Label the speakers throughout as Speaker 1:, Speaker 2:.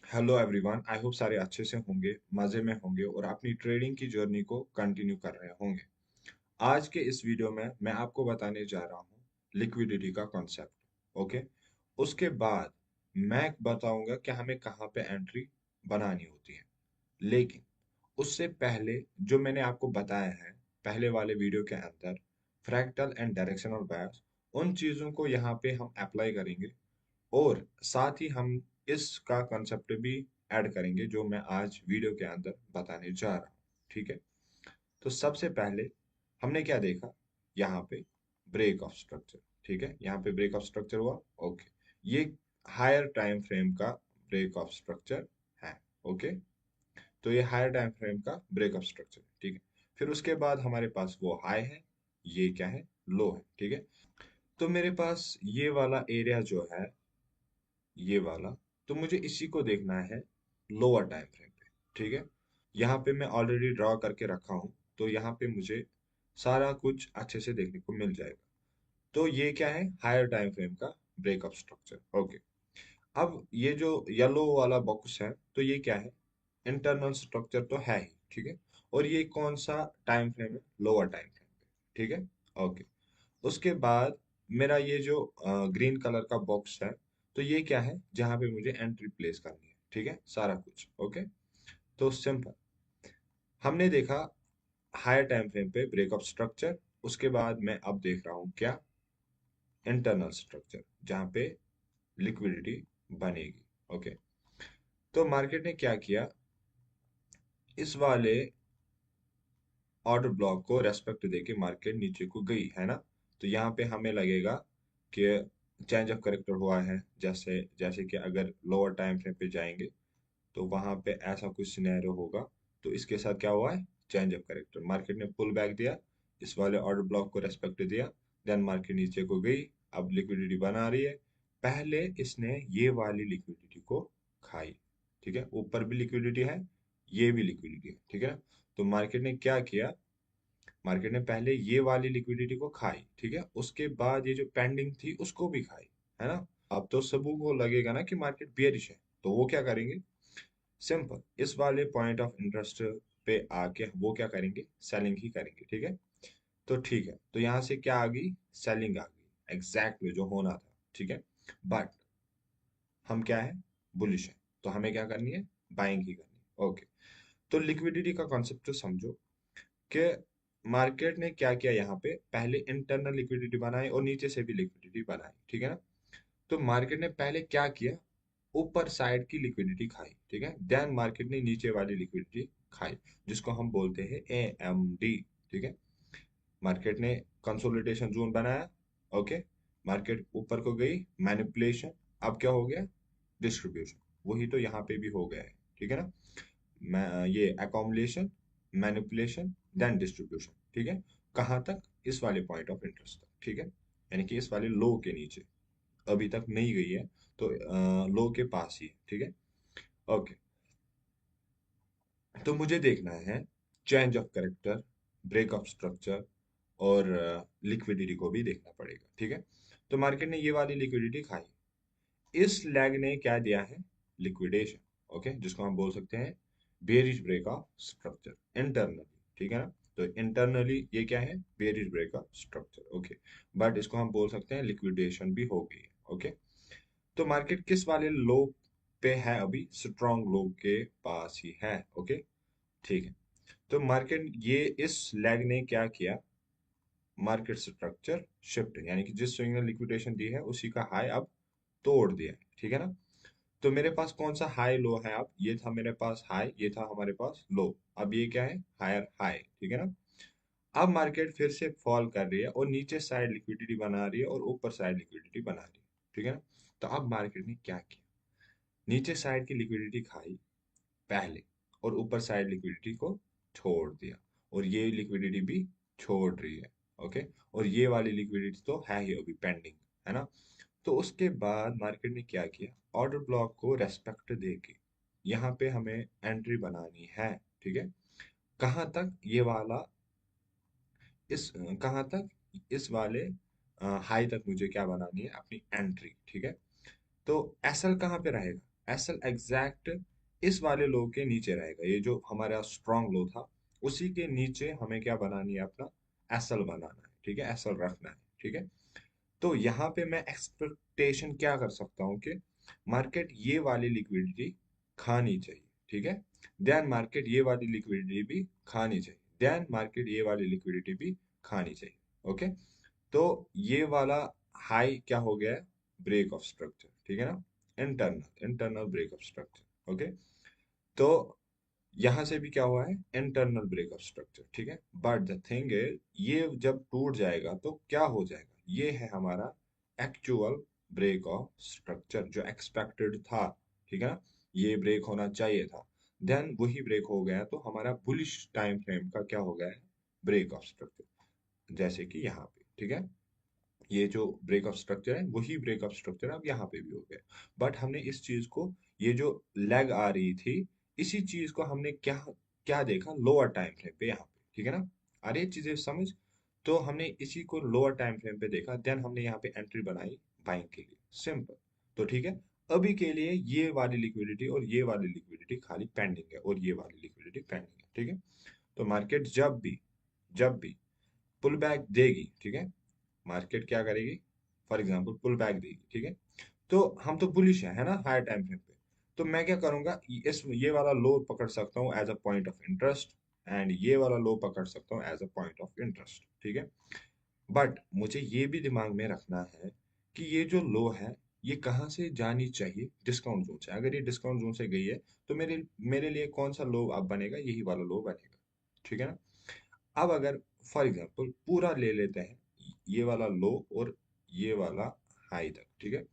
Speaker 1: Hello everyone, I hope सारे अच्छे से होंगे, मज़े में होंगे और अपनी ट्रेडिंग की जर्नी को कंटिन्यू कर रहे होंगे। आज के इस वीडियो में मैं आपको बताने जा रहा हूँ लिक्विडिटी का कॉन्सेप्ट। ओके। उसके बाद मैं बताऊंगा कि हमें कहाँ पे एंट्री बनानी होती है। लेकिन उससे पहले जो मैंने आपको बताया है पहले वाले वीडियो के अंदर, फ्रैक्टल एंड डायरेक्शनल बायस, उन चीज़ों को यहाँ पे हम अप्लाई करेंगे और साथ ही हम इसका कंसेप्ट भी ऐड करेंगे जो मैं आज वीडियो के अंदर बताने जा रहा हूँ। ठीक है। तो सबसे पहले हमने क्या देखा, यहाँ पे ब्रेक ऑफ स्ट्रक्चर। ठीक है, यहाँ पे ब्रेक ऑफ स्ट्रक्चर हुआ। ओके। ये हायर टाइम फ्रेम का ब्रेक ऑफ स्ट्रक्चर है। ओके। तो ये हायर टाइम फ्रेम का ब्रेक ऑफ स्ट्रक्चर। ठीक है। फिर उसके बाद हमारे पास वो हाई है, ये क्या है, लो है। ठीक है। तो मेरे पास ये वाला एरिया जो है, ये वाला, तो मुझे इसी को देखना है लोअर टाइम फ्रेम पे। ठीक है। यहाँ पे मैं ऑलरेडी ड्रॉ करके रखा हूँ, तो यहाँ पे मुझे सारा कुछ अच्छे से देखने को मिल जाएगा। तो ये क्या है, हायर टाइम फ्रेम का ब्रेकअप स्ट्रक्चर। ओके। अब ये जो येलो वाला बॉक्स है, तो ये क्या है, इंटरनल स्ट्रक्चर तो है ही। ठीक है। और ये कौन सा टाइम फ्रेम है, लोअर टाइम फ्रेम पे। ठीक है। ओके। उसके बाद मेरा ये जो ग्रीन कलर का बॉक्स है, तो ये क्या है, जहां पे मुझे एंट्री प्लेस करनी है। ठीक है, सारा कुछ ओके। तो सिंपल, हमने देखा हायर टाइम फ्रेम पे ब्रेकअप स्ट्रक्चर। उसके बाद मैं अब देख रहा हूँ क्या, इंटरनल स्ट्रक्चर, जहां पे लिक्विडिटी बनेगी। ओके। तो मार्केट ने क्या किया, इस वाले ऑर्डर ब्लॉक को रेस्पेक्ट देके मार्केट नीचे को गई है ना। तो यहाँ पे हमें लगेगा कि चेंज ऑफ करेक्टर हुआ है। जैसे जैसे कि अगर लोअर टाइम फ्रेम पे जाएंगे तो वहां पे ऐसा कुछ सिनेरियो होगा। तो इसके साथ क्या हुआ है, चेंज ऑफ करेक्टर, मार्केट ने पुल बैक दिया, इस वाले ऑर्डर ब्लॉक को रेस्पेक्ट दिया, देन मार्केट नीचे को गई, अब लिक्विडिटी बना रही है। पहले इसने ये वाली लिक्विडिटी को खाई। ठीक है, ऊपर भी लिक्विडिटी है, ये भी लिक्विडिटी है। ठीक है ना। तो मार्केट ने क्या किया, मार्केट ने पहले ये वाली लिक्विडिटी को खाई। ठीक है, उसके बाद ये जो पेंडिंग थी उसको भी खाई, है ना। अब तो सबू को लगेगा ना कि मार्केट बेयरिश है, तो वो क्या करेंगे, सिंपल, इस वाले पॉइंट ऑफ इंटरेस्ट पे आके वो क्या करेंगे, सेलिंग ही करेंगे। ठीक है। तो ठीक है, तो यहां से क्या आ गई, सेलिंग आ गई, एग्जैक्टली जो होना था। ठीक है। बट हम क्या है, बुलिश है, तो हमें क्या करनी है, बाइंग ही करनी है। ओके। तो लिक्विडिटी का कॉन्सेप्ट तो समझो कि मार्केट ने क्या किया, यहाँ पे पहले इंटरनल लिक्विडिटी बनाई और नीचे से भी लिक्विडिटी बनाई। ठीक है ना। तो मार्केट ने पहले क्या किया, ऊपर साइड की लिक्विडिटी खाई। ठीक है, देन मार्केट ने नीचे वाली लिक्विडिटी खाई, जिसको हम बोलते हैं AMD। ठीक है। मार्केट ने कंसोलिडेशन जोन बनाया। ओके। मार्केट ऊपर को गई, मैनिपुलेशन, अब क्या हो गया, डिस्ट्रीब्यूशन। वही तो यहाँ पे भी हो गया है। ठीक है ना। ये अकोमोलेशन, मैनिपुलेशन, देन डिस्ट्रीब्यूशन। ठीक है। कहाँ तक, इस वाले पॉइंट ऑफ इंटरेस्ट तक। ठीक है, यानी कि इस वाले लो के नीचे अभी तक नहीं गई है, तो लो के पास ही है। ठीक है। ओके। तो मुझे देखना है change of character, break of structure और लिक्विडिटी को भी देखना पड़ेगा। ठीक है। तो मार्केट ने ये वाली लिक्विडिटी खाई, इस लैग ने क्या दिया है, लिक्विडेशन। ओके, जिसको हम बोल सकते हैं bearish break of structure internally. ठीक है ना। तो इंटरनली ये क्या है, bearish break of structure. Okay. But इसको हम बोल सकते हैं लिक्विडेशन भी हो गई है। ओके। तो मार्केट किस वाले लो पे है, अभी स्ट्रॉन्ग लो के पास ही है। ओके। ठीक है। तो मार्केट ये इस लैग ने क्या किया, मार्केट स्ट्रक्चर शिफ्ट, यानी कि जिस स्विंग ने लिक्विडेशन दी है उसी का हाई अब तोड़ दिया है। ठीक है ना। तो मेरे पास कौन सा हाई लो है, अब ये था मेरे पास हाई, ये था हमारे पास लो, अब ये क्या है, हायर हाई। ठीक है ना। अब मार्केट फिर से फॉल कर रही है और नीचे साइड लिक्विडिटी बना रही है और ऊपर साइड लिक्विडिटी बना रही है। ठीक है ना। तो अब मार्केट ने क्या किया, नीचे साइड की लिक्विडिटी खाई पहले और ऊपर साइड लिक्विडिटी को छोड़ दिया, और ये लिक्विडिटी भी छोड़ रही है। ओके। और ये वाली लिक्विडिटी तो है ही अभी पेंडिंग, है ना। तो उसके बाद मार्केट ने क्या किया, ऑर्डर ब्लॉक को रेस्पेक्ट देके यहाँ पे हमें एंट्री बनानी है। ठीक है। कहाँ तक, ये वाला, इस कहाँ तक, इस वाले हाई तक मुझे क्या बनानी है, अपनी एंट्री। ठीक है। तो एसएल कहाँ पे रहेगा, एसएल एग्जैक्ट इस वाले लो के नीचे रहेगा। ये जो हमारा स्ट्रॉन्ग लो था उसी के नीचे हमें क्या बनानी है, अपना एसएल बनाना है, ठीक है, एसएल रखना है, ठीक है। तो यहाँ पे मैं एक्सपेक्टेशन क्या कर सकता हूँ कि मार्केट ये वाली लिक्विडिटी खानी चाहिए, ठीक है। देन मार्केट ये वाली लिक्विडिटी भी खानी चाहिए, देन मार्केट ये वाली लिक्विडिटी भी खानी चाहिए। ओके, तो ये वाला हाई क्या हो गया है, ब्रेक ऑफ स्ट्रक्चर, ठीक है ना, internal internal break of structure. Okay, तो यहां से भी क्या हुआ है, इंटरनल ब्रेक ऑफ स्ट्रक्चर, ठीक है। बट द थिंग है, ये जब टूट जाएगा तो क्या हो जाएगा, ये है हमारा एक्चुअल ब्रेक ऑफ स्ट्रक्चर जो एक्सपेक्टेड था, ठीक है ना, ये ब्रेक होना चाहिए था। देन वही ब्रेक हो गया तो हमारा बुलिश टाइम फ्रेम का क्या हो गया है, ब्रेक ऑफ स्ट्रक्चर, जैसे कि यहाँ पे, ठीक है। ये जो ब्रेक ऑफ स्ट्रक्चर है वही ब्रेक ऑफ स्ट्रक्चर अब यहाँ पे भी हो गया। बट हमने इस चीज को, ये जो लैग आ रही थी, इसी चीज को हमने क्या क्या देखा, लोअर टाइम फ्रेम पे यहाँ पे, ठीक है ना। आ रही है चीजें समझ। तो हमने इसी को लोअर टाइम फ्रेम पे देखा, देन हमने यहाँ पे एंट्री बनाई बाइंग के लिए, सिंपल। तो ठीक है, अभी के लिए ये वाली लिक्विडिटी और ये वाली लिक्विडिटी खाली पेंडिंग है और ये वाली लिक्विडिटी पेंडिंग है, ठीक है। तो मार्केट जब भी पुल बैक देगी, ठीक है, मार्केट क्या करेगी, फॉर एग्जांपल पुल बैक देगी, ठीक है। तो हम तो बुलिश है ना, हायर टाइम फ्रेम पे। तो मैं क्या करूंगा, इस ये वाला लो पकड़ सकता हूँ as a point of interest, and ये वाला लो पकड़ सकता हूँ as a point of interest, ठीक है। बट मुझे ये भी दिमाग में रखना है कि ये जो लो है ये कहाँ से जानी चाहिए, डिस्काउंट जोन से। अगर ये डिस्काउंट जोन से गई है तो मेरे मेरे लिए कौन सा लो अब बनेगा, यही वाला लो बनेगा, ठीक है ना। अब अगर फॉर एग्जांपल पूरा ले लेते हैं, ये वाला लो और ये वाला हाई तक, ठीक है।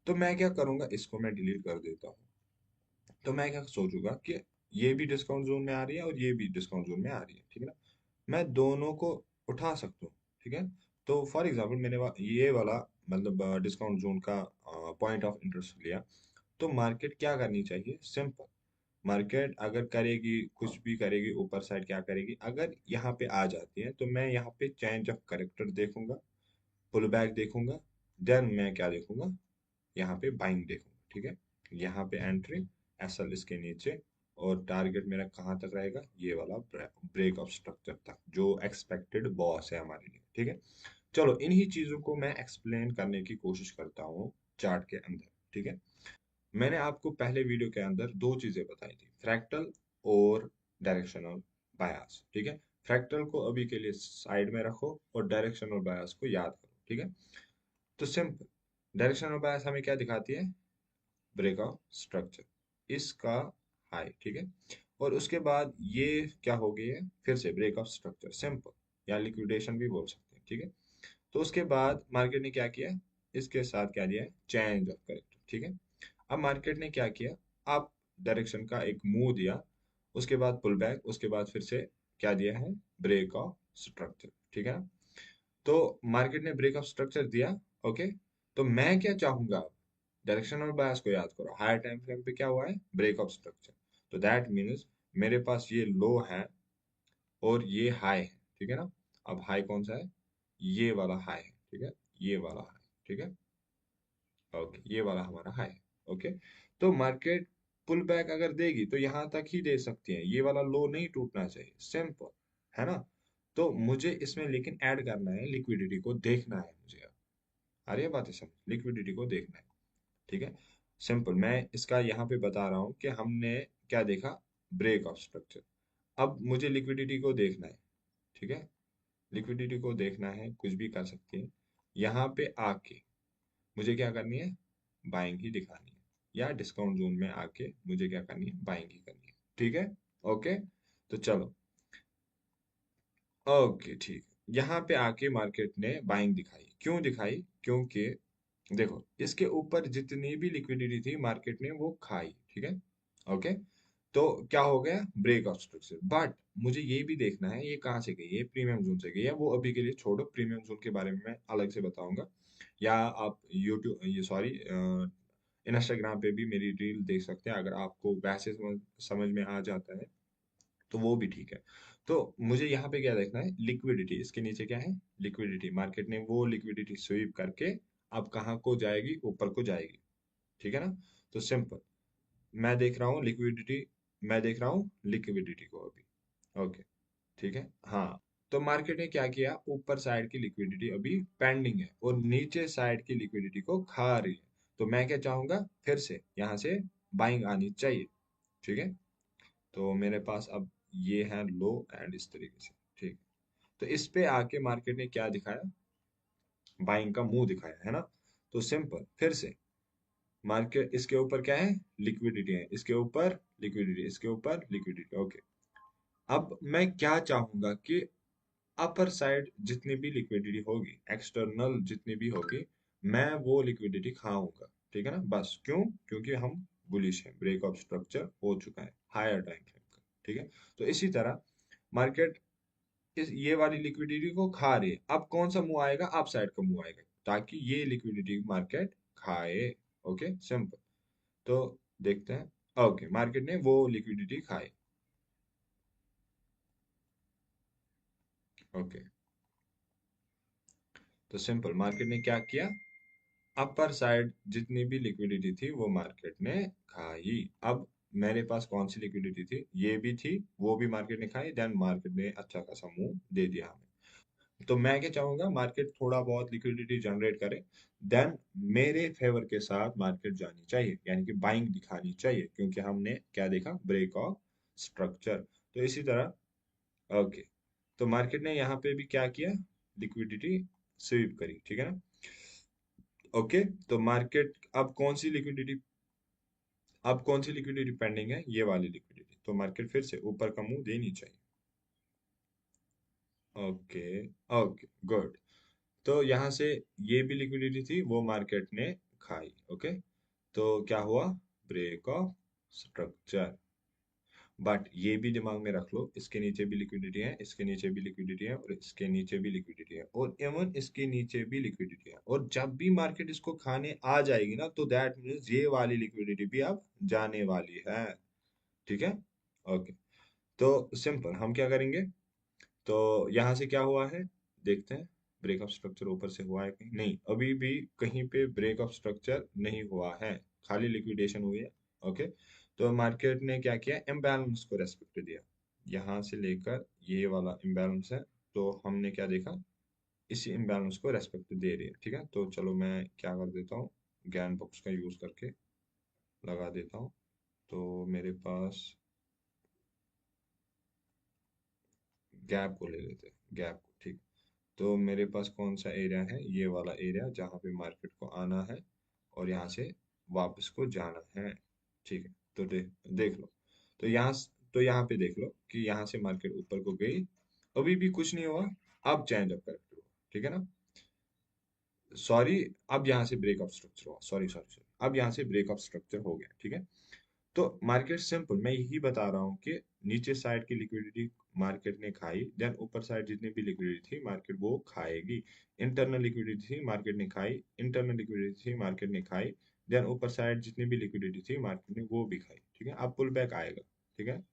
Speaker 1: तो मैं क्या करूंगा, इसको मैं डिलीट कर देता हूँ। तो मैं क्या सोचूंगा कि ये भी डिस्काउंट जोन में आ रही है और ये भी डिस्काउंट जोन में आ रही है, ठीक है ना। मैं दोनों को उठा सकता हूँ, ठीक है। तो फॉर एग्जांपल मैंने ये वाला मतलब डिस्काउंट जोन का पॉइंट ऑफ इंटरेस्ट लिया। तो मार्केट क्या करनी चाहिए, सिंपल। मार्केट अगर करेगी, कुछ भी करेगी, ऊपर साइड क्या करेगी, अगर यहाँ पे आ जाती है तो मैं यहाँ पे चेंज ऑफ करेक्टर देखूंगा, पुल बैक देखूंगा, देन मैं क्या देखूंगा, यहाँ पे बाइंग देखूंगा, ठीक है। यहाँ पे एंट्री, एसएल इसके नीचे, और टारगेट मेरा कहाँ तक रहेगा, ये वाला ब्रेक ऑफ स्ट्रक्चर तक जो एक्सपेक्टेड बॉस है हमारे लिए, ठीक है। चलो इन्हीं चीजों को मैं एक्सप्लेन करने की कोशिश करता हूँ चार्ट के अंदर, ठीक है। मैंने आपको पहले वीडियो के अंदर दो चीजें बताई थी, फ्रैक्टल और डायरेक्शनल बायास, ठीक है। फ्रैक्टल को अभी के लिए साइड में रखो और डायरेक्शनल बायास को याद करो, ठीक है। तो सिंपल, डायरेक्शनल बायास हमें क्या दिखाती है, ब्रेक ऑफ स्ट्रक्चर, इसका हाई, ठीक है। और उसके बाद ये क्या हो गई है, फिर से ब्रेक ऑफ स्ट्रक्चर, सिंपल, या लिक्विडेशन भी बोल सकते हैं, ठीक है। तो उसके बाद मार्केट ने क्या किया, इसके साथ क्या दिया है, चेंज ऑफ करेक्टर, ठीक है। अब मार्केट ने क्या किया, अप डायरेक्शन का एक मूव दिया, उसके बाद पुल बैक, उसके बाद फिर से क्या दिया है, ब्रेक ऑफ स्ट्रक्चर, ठीक है ना। तो मार्केट ने ब्रेक ऑफ स्ट्रक्चर दिया, ओके। तो मैं क्या चाहूंगा, डायरेक्शनल बायस को याद करो, हायर टाइम फ्रेम पे क्या हुआ है, ब्रेक ऑफ स्ट्रक्चर। तो दैट मीन्स मेरे पास ये लो है और ये हाई है, ठीक है ना। अब हाई कौन सा है, ये वाला हाई है, ठीक है, ये वाला हाई, ठीक है। ओके, ये वाला हमारा हाई है, ओके। तो मार्केट पुल बैक अगर देगी तो यहाँ तक ही दे सकती है, ये वाला लो नहीं टूटना चाहिए, सिंपल, है ना। तो मुझे इसमें लेकिन ऐड करना है, लिक्विडिटी को देखना है मुझे अब। आ रही है बातें समझ, लिक्विडिटी को देखना है, ठीक है। सिंपल, मैं इसका यहाँ पे बता रहा हूँ कि हमने क्या देखा, ब्रेक ऑफ स्ट्रक्चर। अब मुझे लिक्विडिटी को देखना है, ठीक है। लिक्विडिटी को देखना है, कुछ भी कर सकते हैं। यहाँ पे आके मुझे क्या करनी है, बाइंग ही दिखानी है, या डिस्काउंट जोन में आके मुझे क्या करनी है, बाइंग ही करनी है, ठीक है। ओके, तो चलो, ओके ठीक है, यहाँ पे आके मार्केट ने बाइंग दिखाई, क्यों दिखाई, क्योंकि देखो इसके ऊपर जितनी भी लिक्विडिटी थी मार्केट ने वो खाई, ठीक है। ओके, तो क्या हो गया, ब्रेक ऑफ स्ट्रक्चर। बट मुझे ये भी देखना है ये कहाँ से गई है, प्रीमियम जोन से गई है, वो अभी के लिए छोड़ो, प्रीमियम जोन के बारे में मैं अलग से बताऊंगा। या आप यूट्यूब, ये सॉरी, इंस्टाग्राम पे भी मेरी रील देख सकते हैं, अगर आपको वैसे समझ में आ जाता है तो वो भी ठीक है। तो मुझे यहाँ पे क्या देखना है, लिक्विडिटी, इसके नीचे क्या है, लिक्विडिटी, मार्केट ने वो लिक्विडिटी स्वीप करके अब कहाँ को जाएगी, ऊपर को जाएगी, ठीक है ना। तो सिंपल, मैं देख रहा हूँ लिक्विडिटी, मैं देख रहा हूँ लिक्विडिटी को अभी। ओके, ठीक है, हाँ। तो मार्केट ने क्या किया, ऊपर साइड की लिक्विडिटी अभी पेंडिंग है और नीचे साइड की लिक्विडिटी को खा रही है। तो मैं क्या चाहूंगा, फिर से यहाँ से बाइंग आनी चाहिए। ठीक है, तो मेरे पास अब ये है लो एंड इस तरीके से। ठीक है, तो इस पे आके मार्केट ने क्या दिखाया, बाइंग का मुंह दिखाया है ना। तो सिंपल, फिर से मार्केट, इसके ऊपर क्या है, लिक्विडिटी है, इसके ऊपर लिक्विडिटी, इसके ऊपर लिक्विडिटी। ओके, अब मैं क्या चाहूंगा कि अपर साइड जितनी भी लिक्विडिटी होगी, एक्सटर्नल जितनी भी होगी, मैं वो लिक्विडिटी खाऊंगा। ठीक है ना, बस क्यों, क्योंकि हम बुलिश हैं, ब्रेक ऑफ स्ट्रक्चर हो चुका है हायर टाइम फ्रेम का। ठीक है, तो इसी तरह मार्केट इस ये वाली लिक्विडिटी को खा रही है। अब कौन सा मुंह आएगा, अप साइड का मुंह आएगा, ताकि ये लिक्विडिटी मार्केट खाए। Okay, simple. तो देखते हैं। ओके, मार्केट ने वो लिक्विडिटी खाई। ओके, तो सिंपल, मार्केट ने क्या किया, अपर साइड जितनी भी लिक्विडिटी थी वो मार्केट ने खाई। अब मेरे पास कौन सी लिक्विडिटी थी, ये भी थी, वो भी मार्केट ने खाई। देन मार्केट ने अच्छा खासा मुंह दे दिया हमें। तो मैं क्या चाहूंगा, मार्केट थोड़ा बहुत लिक्विडिटी जनरेट करे, देन मेरे फेवर के साथ मार्केट जानी चाहिए, यानी कि बाइंग दिखानी चाहिए, क्योंकि हमने क्या देखा, ब्रेक ऑफ स्ट्रक्चर। तो इसी तरह, ओके, तो मार्केट ने यहाँ पे भी क्या किया, लिक्विडिटी स्वीप करी। ठीक है ना। ओके, तो मार्केट अब कौन सी लिक्विडिटी, अब कौन सी लिक्विडिटी पेंडिंग है, ये वाली लिक्विडिटी। तो मार्केट फिर से ऊपर का मुंह देनी चाहिए। Okay, okay, good. तो यहाँ से ये भी लिक्विडिटी थी, वो मार्केट ने खाई। ओके, तो क्या हुआ, ब्रेक ऑफ स्ट्रक्चर। बट ये भी दिमाग में रख लो, इसके नीचे भी लिक्विडिटी है, इसके नीचे भी लिक्विडिटी है, और इसके नीचे भी लिक्विडिटी है, और इवन इसके नीचे भी लिक्विडिटी है। और जब भी मार्केट इसको खाने आ जाएगी ना, तो दैट मीन्स ये वाली लिक्विडिटी भी अब जाने वाली है। ठीक है, ओके। तो सिंपल, हम क्या करेंगे, तो यहाँ से क्या हुआ है, देखते हैं। ब्रेक ऑफ स्ट्रक्चर ऊपर से हुआ है कहीं, नहीं, अभी भी कहीं पे ब्रेक ऑफ स्ट्रक्चर नहीं हुआ है, खाली लिक्विडेशन हुई है। ओके, तो मार्केट ने क्या किया, इम्बैलेंस को रेस्पेक्ट दिया, यहाँ से लेकर ये वाला इम्बैलेंस है, तो हमने क्या देखा, इसी इम्बैलेंस को रेस्पेक्ट दे रही है। ठीक है, तो चलो मैं क्या कर देता हूँ, ज्ञान बॉक्स का यूज करके लगा देता हूँ। तो मेरे पास गैप को ले लेते हैं, गैप को। ठीक, तो मेरे पास कौन सा एरिया है, ये वाला एरिया, जहाँ पे मार्केट को आना है और यहाँ से वापस को जाना है। ठीक है, तो देख लो। तो तो यहाँ पे देख लो कि यहाँ से मार्केट ऊपर को गई, अभी भी कुछ नहीं हुआ, अब चेंज अप करेक्ट हुआ। ठीक है ना, सॉरी, अब यहाँ से ब्रेक ऑफ स्ट्रक्चर हुआ, सॉरी सॉरी सॉरी, अब यहाँ से ब्रेक ऑफ स्ट्रक्चर हो गया। ठीक है, तो मार्केट सिंपल, मैं यही बता रहा हूँ कि नीचे साइड की लिक्विडिटी मार्केट ने खाई, देन ऊपर साइड जितनी भी लिक्विडिटी थी मार्केट वो खाएगी। इंटरनल लिक्विडिटी थी मार्केट ने खाई, इंटरनल लिक्विडिटी थी मार्केट ने खाई, देन ऊपर साइड जितनी भी लिक्विडिटी थी मार्केट ने वो भी खाई। ठीक है, अब पुल बैक आएगा। ठीक है,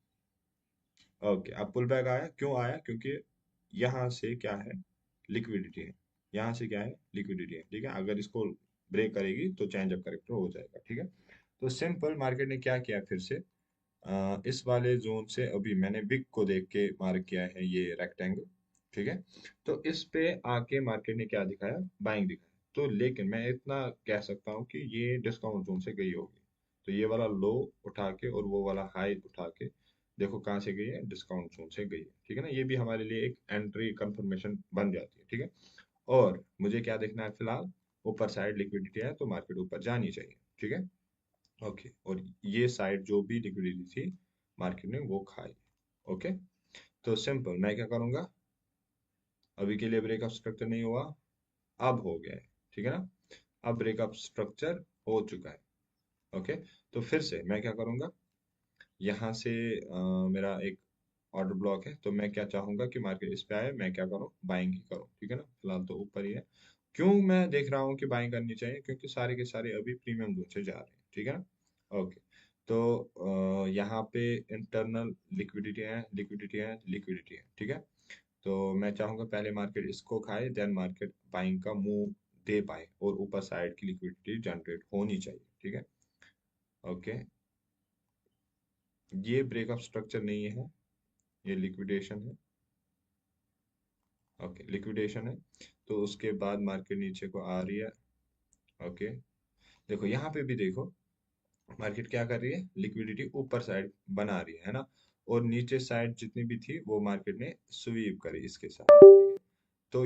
Speaker 1: ओके, अब पुल बैक आया, क्यों आया, क्योंकि यहाँ से क्या है, लिक्विडिटी है, यहाँ से क्या है, लिक्विडिटी है। ठीक है, अगर इसको ब्रेक करेगी तो चेंज अप करेक्टर हो जाएगा। ठीक है, तो सिंपल, मार्केट ने क्या किया, फिर से इस वाले जोन से अभी मैंने बिग को देख के मार्क किया है, ये रेक्टेंगल। ठीक है, तो इस पे आके मार्केट ने क्या दिखाया, बाइंग दिखाया। तो लेकिन मैं इतना कह सकता हूँ कि ये डिस्काउंट जोन से गई होगी। तो ये वाला लो उठा के और वो वाला हाई उठा के, देखो कहाँ से गई है, डिस्काउंट जोन से गई है। ठीक है ना, ये भी हमारे लिए एक एंट्री कंफर्मेशन बन जाती है। ठीक है, और मुझे क्या देखना है फिलहाल, ऊपर साइड लिक्विडिटी है तो मार्केट ऊपर जानी चाहिए। ठीक है, ओके, और ये साइड जो भी लिक्विडिटी थी मार्केट ने वो खाई। ओके, तो सिंपल, मैं क्या करूंगा, अभी के लिए ब्रेकअप स्ट्रक्चर नहीं हुआ, अब हो गया है। ठीक है ना, अब ब्रेकअप स्ट्रक्चर हो चुका है। ओके, तो फिर से मैं क्या करूंगा, यहाँ से मेरा एक ऑर्डर ब्लॉक है, तो मैं क्या चाहूंगा कि मार्केट इस पे आए, मैं क्या करूँ, बाइंग ही करूँ। ठीक है ना, फिलहाल तो ऊपर ही है। क्यों मैं देख रहा हूँ कि बाइंग करनी चाहिए, क्योंकि सारे के सारे अभी प्रीमियम जोन से जा रहे हैं। ठीक है ना, ओके, तो यहाँ पे इंटरनल लिक्विडिटी है, लिक्विडिटी है, लिक्विडिटी है। ठीक है, तो मैं चाहूंगा पहले मार्केट इसको खाए, देन मार्केट बाइंग का मूव दे पाए और ऊपर साइड की लिक्विडिटी जनरेट होनी चाहिए। ठीक है, ओके, ये ब्रेकअप स्ट्रक्चर नहीं है, ये लिक्विडेशन है। ओके, लिक्विडेशन है। तो उसके बाद मार्केट नीचे को आ रही है। ओके, देखो यहाँ पे भी देखो, मार्केट क्या कर रही है, लिक्विडिटी ऊपर साइड बना रही है ना, और नीचे साइड जितनी भी थी वो मार्केट ने स्वीप करी इसके साथ, ठीक है। तो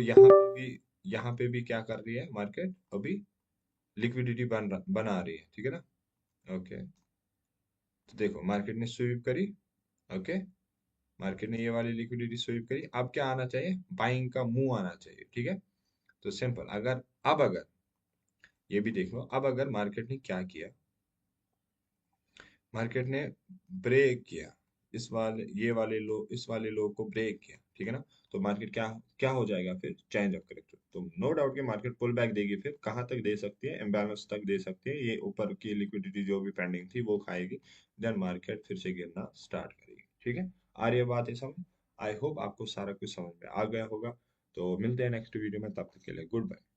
Speaker 1: यहाँ पे भी क्या कर रही है मार्केट, अभी लिक्विडिटी बना रही है, ठीक है ना। ओके, तो देखो मार्केट ने स्वीप करी। ओके, मार्केट ने ये वाली लिक्विडिटी स्वीप करी, अब क्या आना चाहिए, बाइंग का मुंह आना चाहिए, ठीक है। तो सिंपल, अगर ये भी देख लो, अब अगर मार्केट ने क्या किया, मार्केट ने ब्रेक किया, इस वाले लो को ब्रेक किया, ठीक है ना। तो मार्केट क्या क्या हो जाएगा फिर, चेंज ऑफ करेक्टर। तो नो डाउट कि मार्केट पुल बैक देगी, फिर कहाँ तक दे सकती है, इम्बैलेंस तक दे सकती है, ये ऊपर की लिक्विडिटी जो भी पेंडिंग थी वो खाएगी, देन मार्केट फिर से गिरना स्टार्ट करेगी, ठीक है। आ रही है बात है समझ। आई होप आपको सारा कुछ समझ में आ गया होगा। तो मिलते हैं नेक्स्ट वीडियो में, तब तक के लिए गुड बाय।